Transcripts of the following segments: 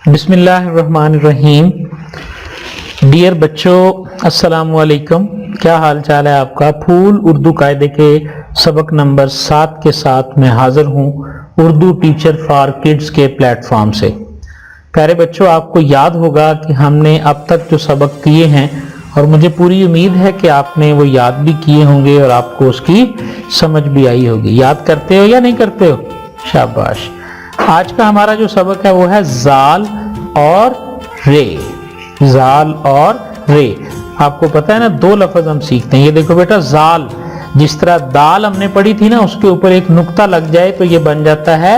बिस्मिल्लाहिर्रहमानिर्रहीम। डियर बच्चों, अस्सलाम वालेकुम। क्या हाल चाल है आपका? फूल उर्दू कायदे के सबक नंबर 7 के साथ मैं हाजिर हूँ उर्दू टीचर फॉर किड्स के प्लेटफॉर्म से। प्यारे बच्चों, आपको याद होगा कि हमने अब तक जो सबक किए हैं और मुझे पूरी उम्मीद है कि आपने वो याद भी किए होंगे और आपको उसकी समझ भी आई होगी। याद करते हो या नहीं करते हो? शाबाश। आज का हमारा जो सबक है वो है जाल और रे। जाल और रे, आपको पता है ना, दो लफ्ज हम सीखते हैं। ये देखो बेटा, जाल, जिस तरह दाल हमने पढ़ी थी ना, उसके ऊपर एक नुक्ता लग जाए तो ये बन जाता है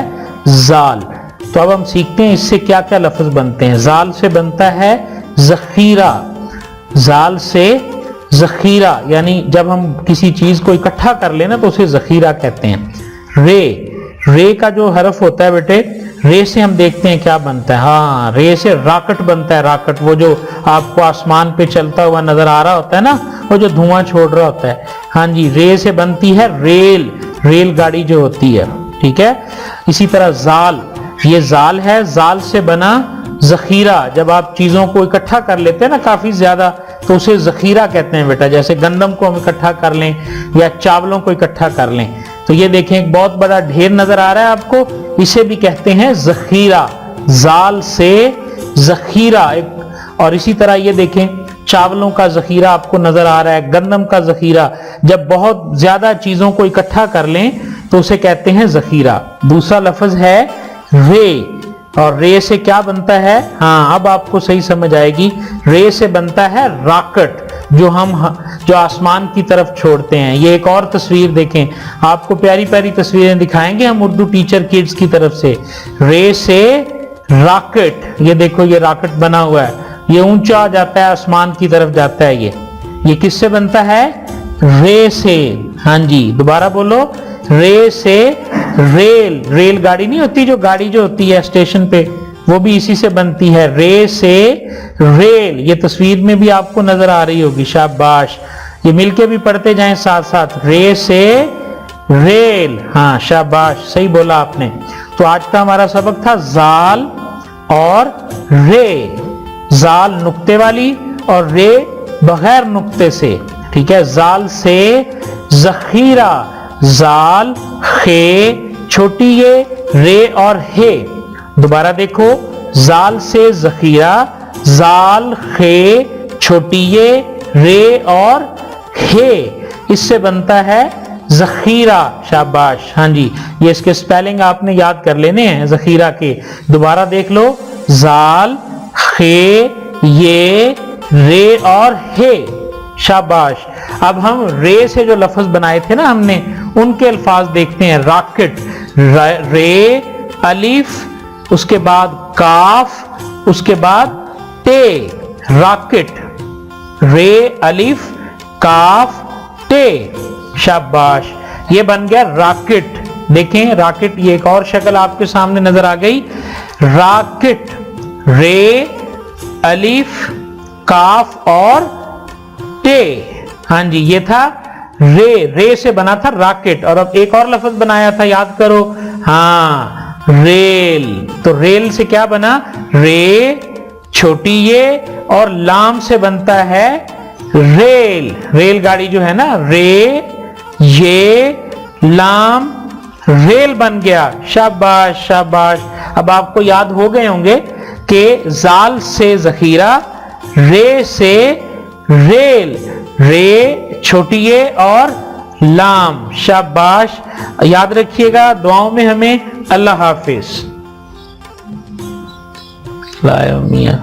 जाल। तो अब हम सीखते हैं इससे क्या क्या लफ्ज बनते हैं। जाल से बनता है जखीरा। जाल से जखीरा यानी जब हम किसी चीज को इकट्ठा कर लेना तो उसे जखीरा कहते हैं। रे का जो हरफ होता है बेटे, रे से हम देखते हैं क्या बनता है। हाँ, रे से राकेट बनता है। राकेट, वो जो आपको आसमान पे चलता हुआ नजर आ रहा होता है ना, वो जो धुआं छोड़ रहा होता है। हाँ जी, रे से बनती है रेल गाड़ी जो होती है। ठीक है। इसी तरह जाल, ये जाल है, जाल से बना जखीरा। जब आप चीजों को इकट्ठा कर लेते हैं ना काफी ज्यादा, तो उसे जखीरा कहते हैं बेटा। जैसे गंदम को हम इकट्ठा कर लें या चावलों को इकट्ठा कर लें, तो ये देखें एक बहुत बड़ा ढेर नजर आ रहा है आपको, इसे भी कहते हैं जखीरा। जाल से जखीरा। और इसी तरह ये देखें, चावलों का जखीरा आपको नजर आ रहा है, गंदम का जखीरा। जब बहुत ज्यादा चीजों को इकट्ठा कर लें तो उसे कहते हैं जखीरा। दूसरा लफ्ज है रे, और रे से क्या बनता है? हाँ, अब आपको सही समझ आएगी। रे से बनता है रॉकेट, जो आसमान की तरफ छोड़ते हैं। ये एक और तस्वीर देखें, आपको प्यारी प्यारी तस्वीरें दिखाएंगे हम उर्दू टीचर किड्स की तरफ से। रे से रॉकेट, ये देखो, ये रॉकेट बना हुआ है, ये ऊंचा आ जाता है, आसमान की तरफ जाता है। ये किससे बनता है? रे से। हाँ जी, दोबारा बोलो, रे से रेल गाड़ी नहीं होती, जो गाड़ी जो होती है स्टेशन पे, वो भी इसी से बनती है। रे से रेल, ये तस्वीर में भी आपको नजर आ रही होगी। शाबाश, ये मिलके भी पढ़ते जाएं साथ साथ। रे से रेल। हाँ शाबाश, सही बोला आपने। तो आज का हमारा सबक था जाल और रे। जाल नुक्ते वाली और रे बगैर नुक्ते से। ठीक है। जाल से जखीरा, जाल खे छोटी ये, रे और हे। दोबारा देखो, जाल से जखीरा, जाल खे छोटी ये, रे और हे, इससे बनता है जखीरा। शाबाश। हाँ जी, ये इसके स्पेलिंग आपने याद कर लेने हैं जखीरा के। दोबारा देख लो, जाल खे ये, रे और हे। शाबाश। अब हम रे से जो लफ्ज बनाए थे ना हमने, उनके अल्फाज देखते हैं। रॉकेट, रे अलिफ, उसके बाद काफ, उसके बाद टे। रॉकेट, रे अलिफ काफ टे। शाबाश, ये बन गया रॉकेट। देखें रॉकेट, ये एक और शक्ल आपके सामने नजर आ गई। रॉकेट, रे अलिफ काफ और टे। हाँ जी, ये था रे से बना था रॉकेट। और अब एक और लफ्ज बनाया था, याद करो। हाँ, रेल। तो रेल से क्या बना? रे छोटी ये और लाम से बनता है रेल गाड़ी जो है ना, रे ये लाम रेल बन गया। शाबाश शाबाश। अब आपको याद हो गए होंगे कि जाल से जखीरा, रे से रेल, रे छोटी ये और लाम। शाबाश, याद रखिएगा। दुआओं में हमें। अल्लाह हाफिज। मियां।